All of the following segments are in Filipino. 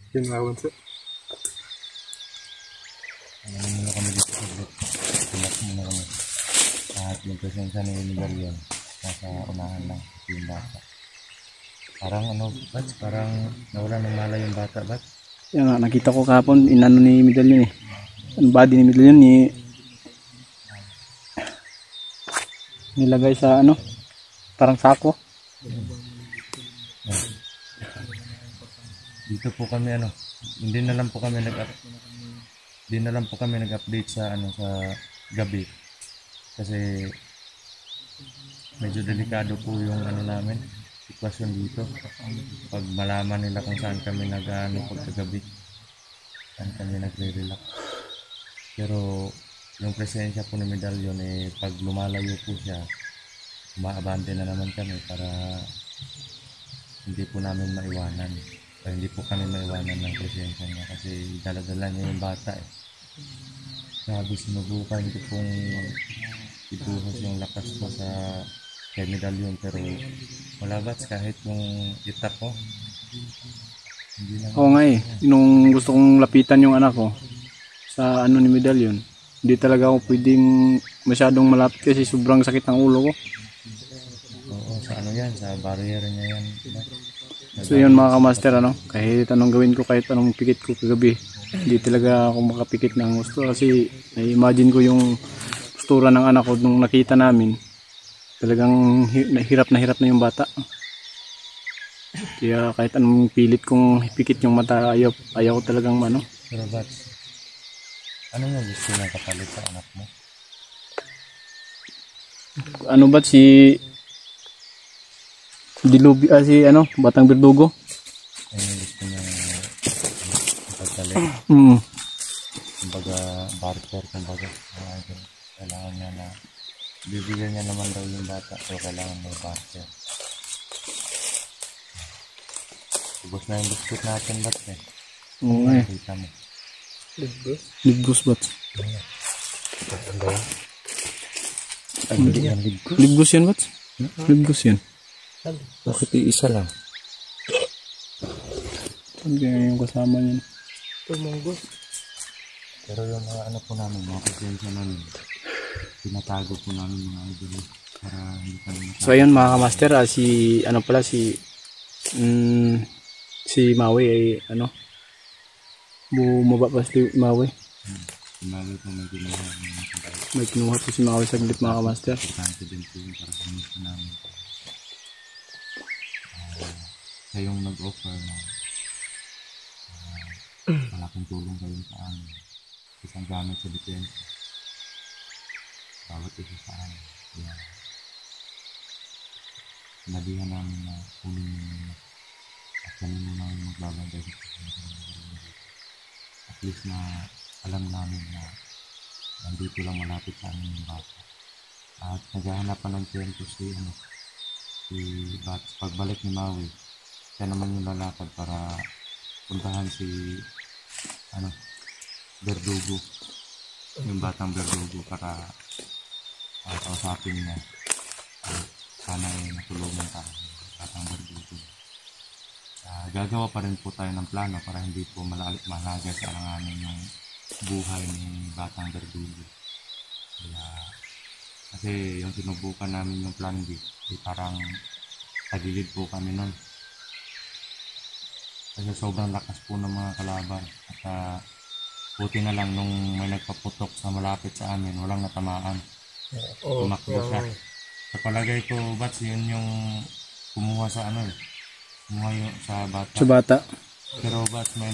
Yun mga bunso. Muna kami dito saglit. Relax muna kami. At magpresensya ni Miguel yun. Nasa unahan lang yung bata. Parang ano, Bat? Parang nawala ng malay yung bata, Bat? Yan nga, nakita ko kahapon, inano ni Medallion eh. Ang body ni Medallion nilagay sa ano, parang sako. Dito po kami ano, hindi na lang po kami nag-update sa ano sa gabi. Kasi medyo delikado po yung ano namin, sitwasyon dito. Pag malaman nila kung saan kami nag-ano pagkagabi, saan kami nagre-relax. Pero yung presensya po ni Medallion pag lumalayo po siya, umaabante na naman kami para hindi po namin maiwanan. Hindi po kami maiwanan ng presensya niya kasi dala-dala niya yung bata eh. Sabi sinubukan ko pong ibuhos yung lakas ko sa kay Medallion pero wala bats kahit yung itak ko. Oo nga eh, nung gusto kong lapitan yung anak ko sa ano ni Medallion, hindi talaga ako pwedeng masyadong malapit kasi sobrang sakit ng ulo ko. Oo, sa ano yan, sa barrier niya yan. So yun mga kamaster, ano, kahit anong gawin ko, kahit anong pikit ko kagabi, hindi talaga ako makapikit ng gusto kasi na-imagine ko yung postura ng anak ko nung nakita namin. Talagang hirap na yung bata. Kaya kahit anong pilit kong pikit yung mata, ayaw ko talagang ano. Pero bats, ano mo gusto na kapalit sa anak mo? Ano ba si Dilubi, si ano, Batang Berdugo? Ano gusto niya kapalit? Kumbaga barter, kumbaga kailangan niya na bibigyan niya naman daw yung bata so kailangan may barter. Ubos na yung biscuit natin bat eh. Oo eh. Kita mo. Libgus bat. Hindi yan libgus. Libgus yan bat? Libgus yan. Bakit isa lang? Hindi yung kasama niyan. Tumunggos. Pero yung mga ano po namin, mga presensya namin, pinatago po namin mga idol para hindi kami matatago. So ayun mga kamaster, si ano pala si Maui ay ano, bumaba pa si Maui. Maui po may ginawa. May kinuha po si Maui saglit mga kamaster. Importante din po yun para sa gusto namin. Siya yung nag-offer na malaking tulong kayo sa amin. Isang gamit sa depensa. Bawat isa sa amin. Kaya sinabihan namin na kunin mo muna at kami muna yung magbabantay sa pagkakas. At least na alam namin na nandito lang malapit sa amin yung bata. At naghahanap pa ng tempo si Bats. Pagbalik ni Maui, siya naman yung lalakad para puntahan si Berdugo, yung batang Berdugo para kausapin niya. Sana ay natulungan tayo batang Berdugo. Gagawa pa rin po tayo ng plano para hindi po malaga sa alanganin yung buhay ni batang Berdugo. Kasi yung sinubukan namin yung plan B, parang tagilid po kami nun. Kasi sobrang lakas po ng mga kalaban. At buti na lang nung may nagpaputok sa malapit sa amin, walang natamaan. Tumakbo siya. Sa palagay ko, Bats, yun yung kumuha sa kumuha yung sa bata. Sa bata. Pero Bats, may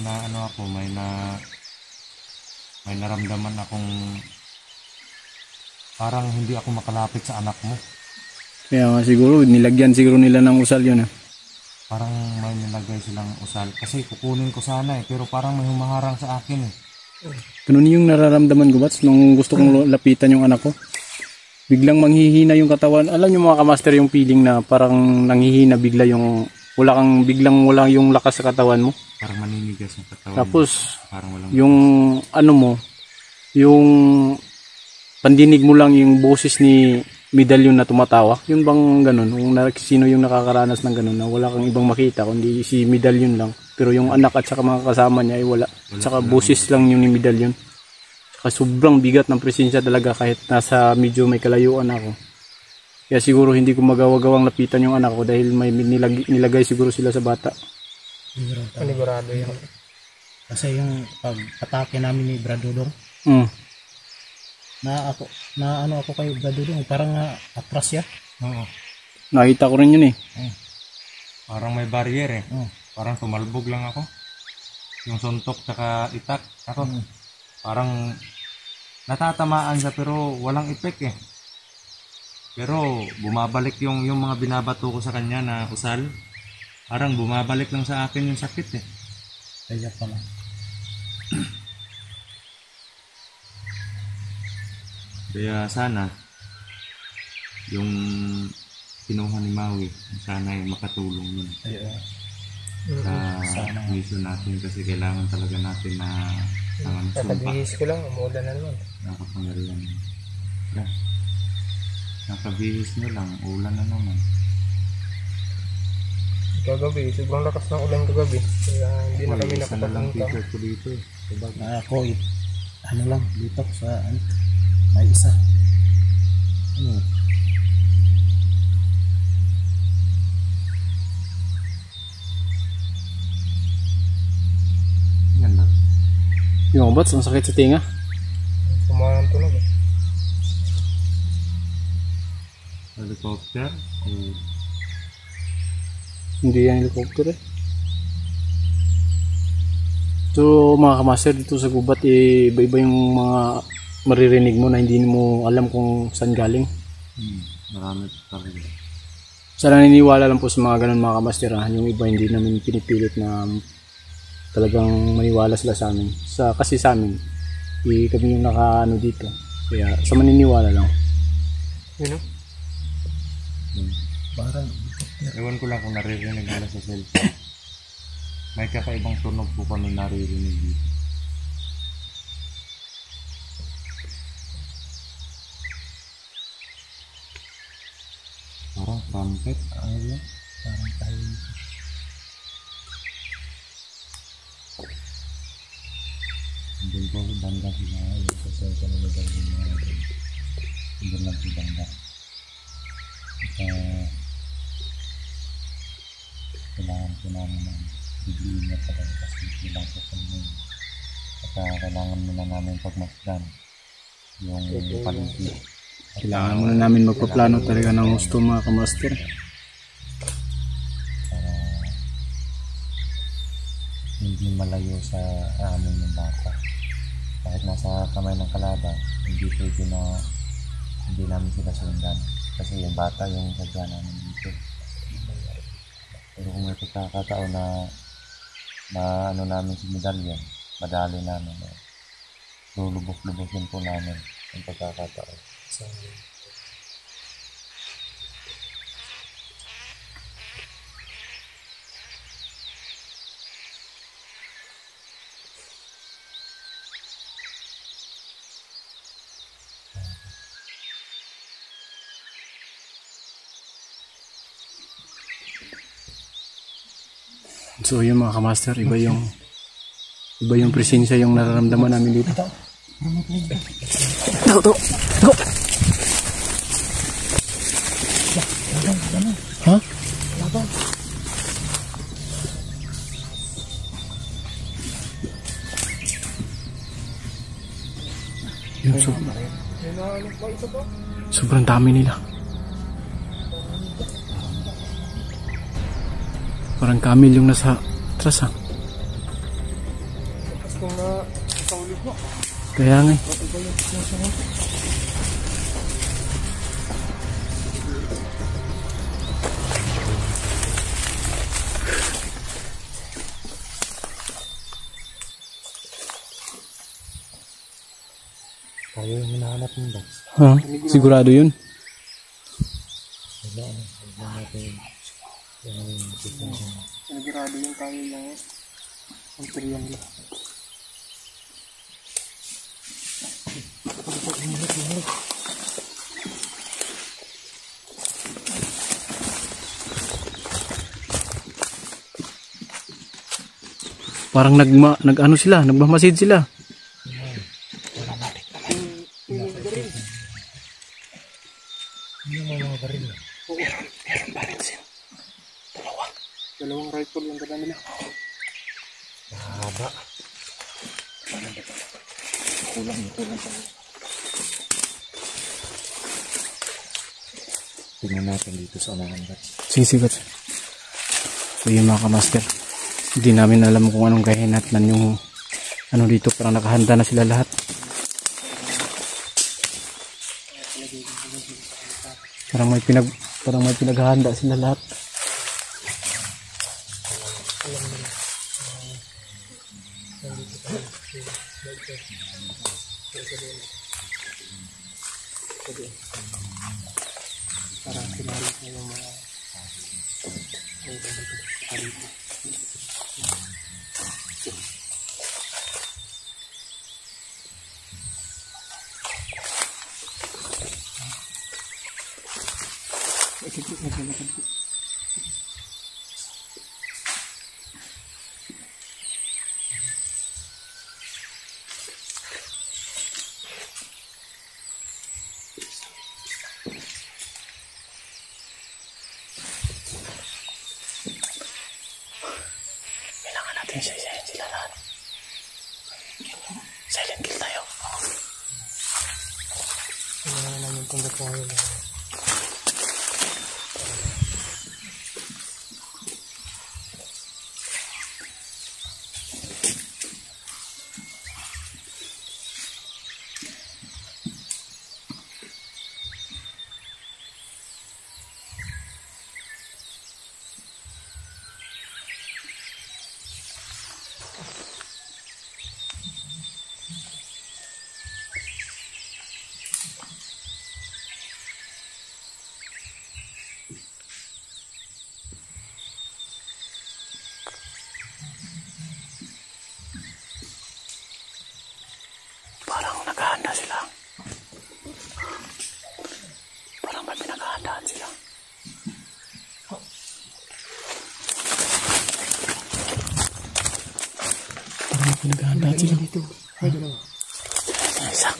naramdaman akong parang hindi ako makalapit sa anak mo. Kaya nga siguro, nilagyan siguro nila ng usal yun eh. Parang may nilagay silang usal. Kasi kukunin ko sana pero parang may humaharang sa akin eh. Ganun yung nararamdaman ko, Bats, nung gusto kong lapitan yung anak ko. Biglang manghihina yung katawan. Alam niyo mga kamaster yung feeling na parang nanghihina bigla yung biglang wala yung lakas sa katawan mo. Parang maninigas yung katawan. Tapos parang walang yung ano mo, yung pandinig mo lang yung boses ni Medallion na tumatawa. Yun bang ganun? Sino yung nakakaranas ng ganun na wala kang ibang makita kundi si Medallion lang. Pero yung anak at saka mga kasama niya ay wala. At saka busis lang yung ni medalyon. Saka sobrang bigat ng presensya talaga kahit nasa medyo may kalayuan ako. Kaya siguro hindi ko magawagawang lapitan yung anak ko dahil may nilagay siguro sila sa bata. Panigurado yan. Kasi yung pag-atake namin ni Bradudong, Mm. na ano ako kay Bradudong, parang atras siya. Oo. Nakita ko rin yun eh. Parang may barrier eh. Mm. Parang tumalbog lang ako. Yung suntok tsaka itak. Ako. Parang natatamaan siya pero walang effect eh. Pero bumabalik yung mga binabato ko sa kanya na usal. Parang bumabalik lang sa akin yung sakit eh. Kaya pala. Kaya sana yung kinuha ni Maui, sana ay makatulong yun sa mission natin kasi kailangan talaga natin na sumpa. Nakabihis ko lang, umuulan na naman. Nakapangyarihan. Nakabihis nyo lang, ulan na naman. Kagabi, sobrang lakas ng ulan kagabi. Kaya hindi na kami Isa na lang nakapapunta. t-shirt ko dito eh. Sabag. Ako, ano lang, dito sa, may isa. Ano? Yan lang. Yung bats, ang sakit sa tinga. Sumama ng tunog. Helicopter. Hindi yan helicopter eh. So mga kamaster, dito sa gubat iba-iba yung mga maririnig mo na hindi mo alam kung saan galing. Marami talaga. Sana naniniwala lang po sa mga ganun mga kamaster. Yung iba hindi namin pinipilit na talagang maniwala sila sa amin. Kasi sa amin, kami yung nakaano dito. Kaya sa maniniwala lang. Yun o? Parang, Ewan ko lang kung naririnig nila sa cellphone. May kakaibang tunog po kami naririnig dito. Parang trumpet. Ano yun? parang tayo. Andun po banda sila. Yung sa cellphone na nagawin mga natin. Andun lang si banda. At kailangan po namin ng bibliin na talaga kasi bilang po kami. At kailangan muna namin pagmasdan yung paligid. Kailangan muna namin magpaplano talaga ng gusto mga kamaster. Para hindi malayo sa amin yung bata. Kahit nasa kamay ng kalaban, hindi pwede na hindi namin sila sundan. Kasi yung bata yung sadya namin dito. Pero kung may pagkakataon na ano namin si medalyon, madali namin. Lulubos-lubosin po namin yung pagkakataon. So yun mga kamaster, iba yung presensya yung nararamdaman namin dito. Go! Ha? Yung sobrang dami nila. Parang kamil yung nasa atras ha. Kaya nga. Tayo yung hinahanap ng box. Ha? Sigurado yun? Sigurado yung tayo lang ang triangle. Parang nag-ano sila, nagmamasid sila. Yung mga baril. Oo, meron baril siya. Dalawang rifle yung dala nila. Mahaba. Kulang. Tingnan natin dito sa unahan. Sisigat. So yun mga kamaster. Hindi namin alam kung anong kahinatnan yung ano dito. Parang nakahanda na sila lahat. Parang may pinaghahanda sila lahat. Parang sinari ko yung mga Kailangan natin isa-isahin sila lahat. Silent kill tayo. kailangan namin tundat ko ngayon. Parang naghahanda sila. Parang may pinaghahandaan sila. Parang may pinaghahandaan sila. Dito. Ay, dalawa. Isa.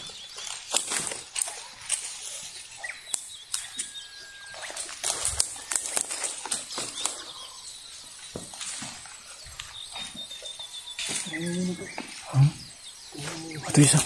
Ito isa.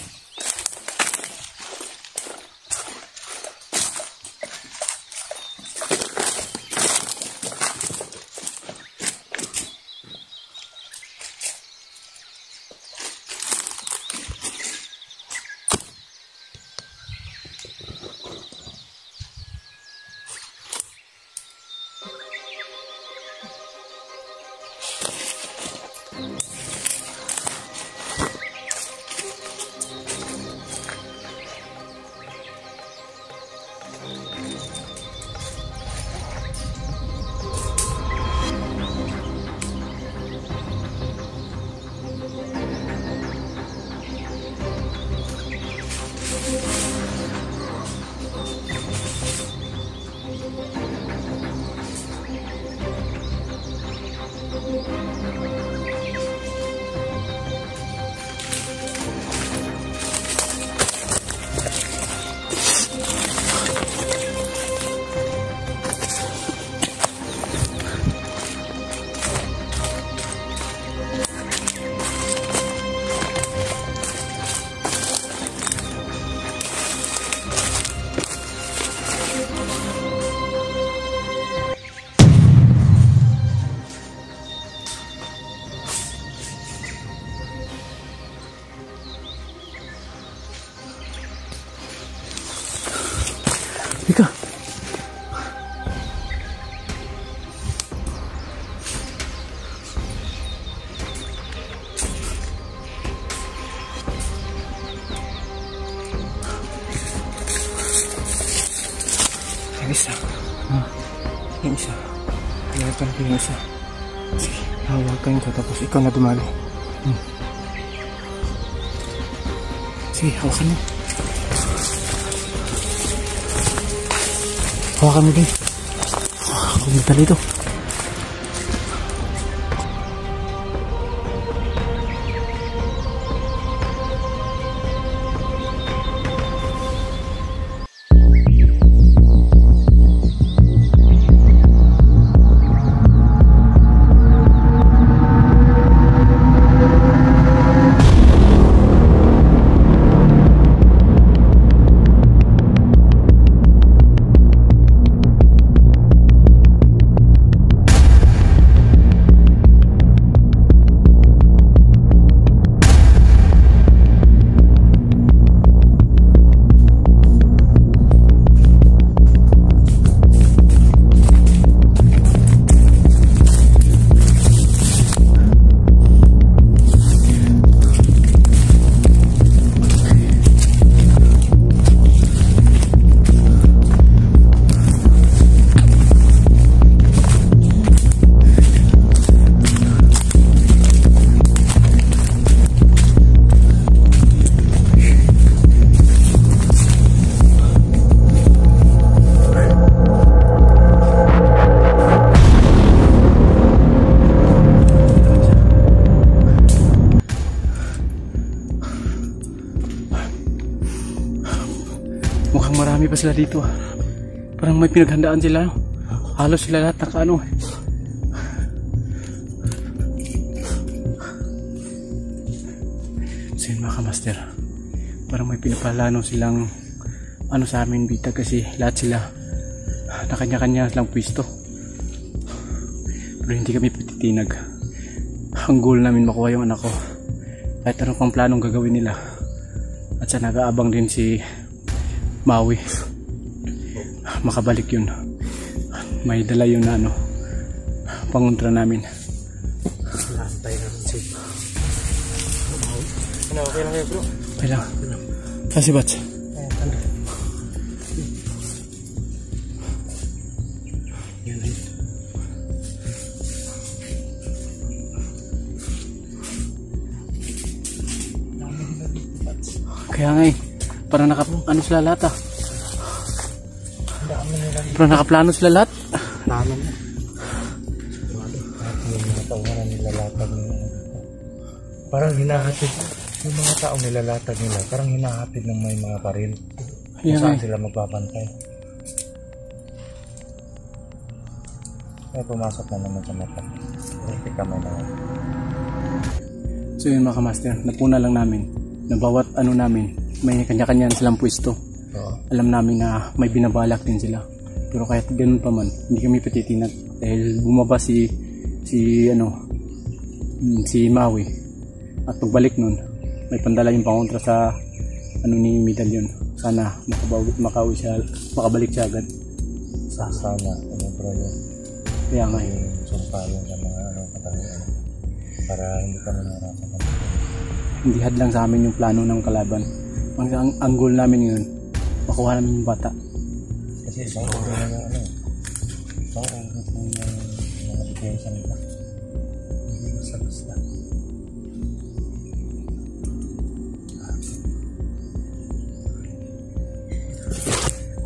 Ika. Yung isa. Yung isa. Hawakan ko yung isa. Sige, hawakan ko tapos ikaw na dumali. Sige, hawakan mo. Hawakan mo din. Kumita dito. Marami pa sila dito. Parang may pinaghandaan sila. Halos sila lahat nakaano. So yun mga kamaster, parang may pinapalano silang ano sa amin bitag kasi lahat sila na kanya-kanya silang pwesto. Pero hindi kami patitinag. Ang goal namin makuha yung anak ko. Kahit ano pang planong gagawin nila. At sa nag-aabang din si Maui. Makabalik yun. May dala yun na ano, pangontra namin. Naantay namin si ano, okay lang kayo bro? Okay lang. Kasi Bats? Kaya nga eh, parang ano sila lahat ah. Parang nakaplano sila lahat. Namin na. Yung mga taungan nilalatag nila. Parang hinahatid. Yung mga taong nilalatag nila, parang hinahatid ng may mga baril. Kung Kaya nga saan eh. sila magpapantay. Kaya pumasok na naman sa mata. Hindi ka may naman. So yun mga kamaster, napuna lang namin na bawat ano namin, may kanya-kanya silang pwesto. Oo. Alam namin na may binabalak din sila. Pero kahit ganun pa man, hindi kami patitinag dahil bumaba si Maui. At pagbalik nun, may pandala yung pangontra sa ano ni Medallion. Sana makabalik siya agad. Sana, bro, yun. Kaya nga eh. Yung sumpa yun sa mga katangian. Para hindi ka nanarasan. Hindi hadlang sa amin yung plano ng kalaban. Ang goal namin yun, makuha namin yung bata. Kasi isang oras na yung isang oras na yung mga depensa nila. Hindi basta-basta.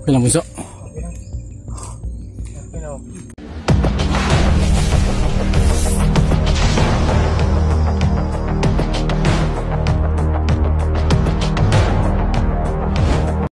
Okay lang, Bunso.